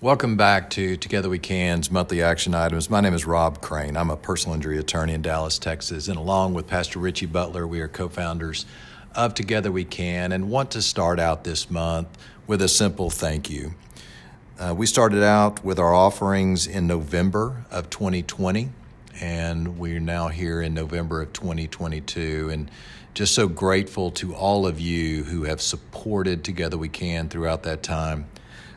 Welcome back to Together We Can's monthly action items. My name is Rob Crane. I'm a personal injury attorney in Dallas, Texas, and along with Pastor Richie Butler, we are co-founders of Together We Can and want to start out this month with a simple thank you. We started out with our offerings in November of 2020, and we're now here in November of 2022, and just so grateful to all of you who have supported Together We Can throughout that time.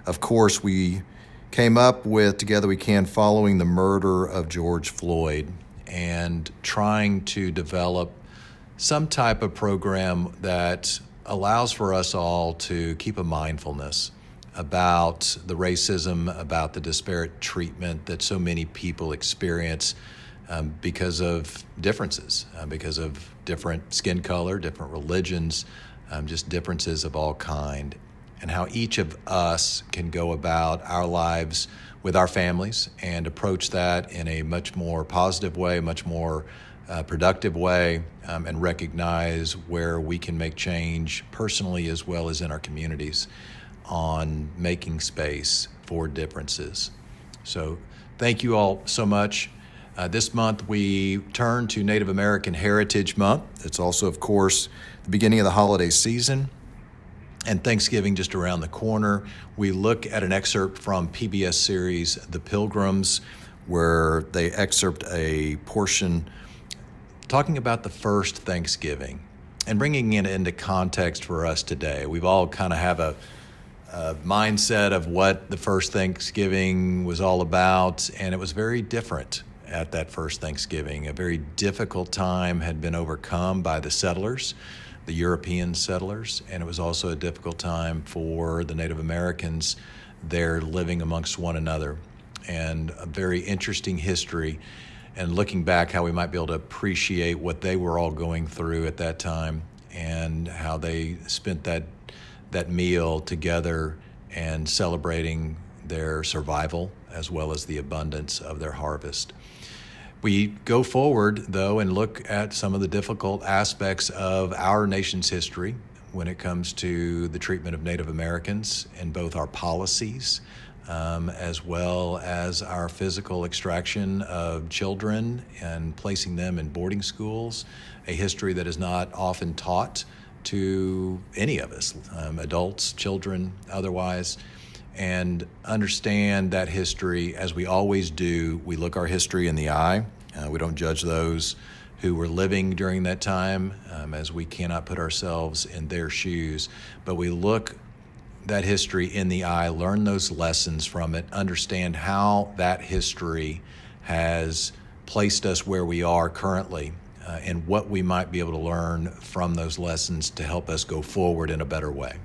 Of course, we came up with Together We Can following the murder of George Floyd and trying to develop some type of program that allows for us all to keep a mindfulness about the racism, about the disparate treatment that so many people experience because of differences, because of different skin color, different religions, just differences of all kind, and how each of us can go about our lives with our families and approach that in a much more positive way, much more productive way, and recognize where we can make change personally as well as in our communities on making space for differences. So thank you all so much. This month we turn to Native American Heritage Month. It's also, of course, the beginning of the holiday season and Thanksgiving just around the corner. We look at an excerpt from PBS series The Pilgrims, where they excerpt a portion talking about the first Thanksgiving and bringing it into context for us today. We've all kind of have a mindset of what the first Thanksgiving was all about, and it was very different at that first Thanksgiving. A very difficult time had been overcome by the settlers, the European settlers, and it was also a difficult time for the Native Americans there living amongst one another. And a very interesting history, and looking back how we might be able to appreciate what they were all going through at that time and how they spent that meal together and celebrating their survival as well as the abundance of their harvest. We go forward, though, and look at some of the difficult aspects of our nation's history when it comes to the treatment of Native Americans in both our policies as well as our physical extraction of children and placing them in boarding schools, a history that is not often taught to any of us, adults, children, otherwise. And understand that history, as we always do. We look our history in the eye. We don't judge those who were living during that time, as we cannot put ourselves in their shoes. But we look that history in the eye, learn those lessons from it, understand how that history has placed us where we are currently, and what we might be able to learn from those lessons to help us go forward in a better way.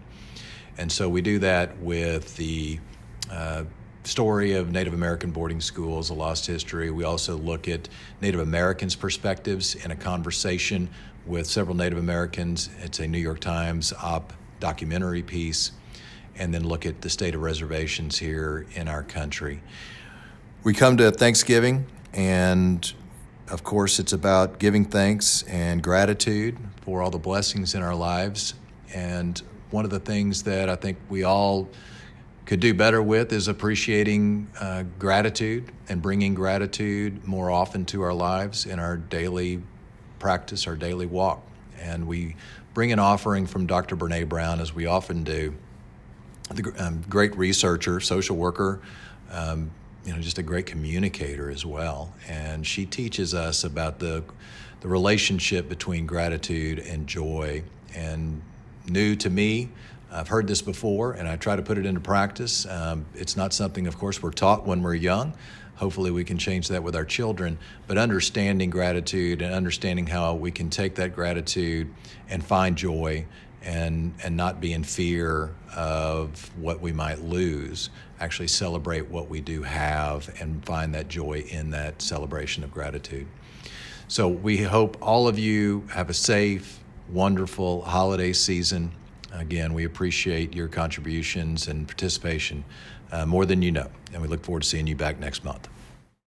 And so we do that with the story of Native American boarding schools, a lost history. We also look at Native Americans' perspectives in a conversation with several Native Americans. It's a New York Times documentary piece, and then look at the state of reservations here in our country. We come to Thanksgiving, and of course it's about giving thanks and gratitude for all the blessings in our lives. And one of the things that I think we all could do better with is appreciating gratitude and bringing gratitude more often to our lives in our daily practice, our daily walk. And we bring an offering from Dr. Brene Brown, as we often do, the great researcher, social worker, just a great communicator as well. And she teaches us about the relationship between gratitude and joy. And new to me, I've heard this before, and I try to put it into practice. It's not something, of course, we're taught when we're young. Hopefully we can change that with our children, but understanding gratitude and understanding how we can take that gratitude and find joy and not be in fear of what we might lose, actually celebrate what we do have and find that joy in that celebration of gratitude. So we hope all of you have a safe, wonderful holiday season. Again, we appreciate your contributions and participation more than you know, and we look forward to seeing you back next month.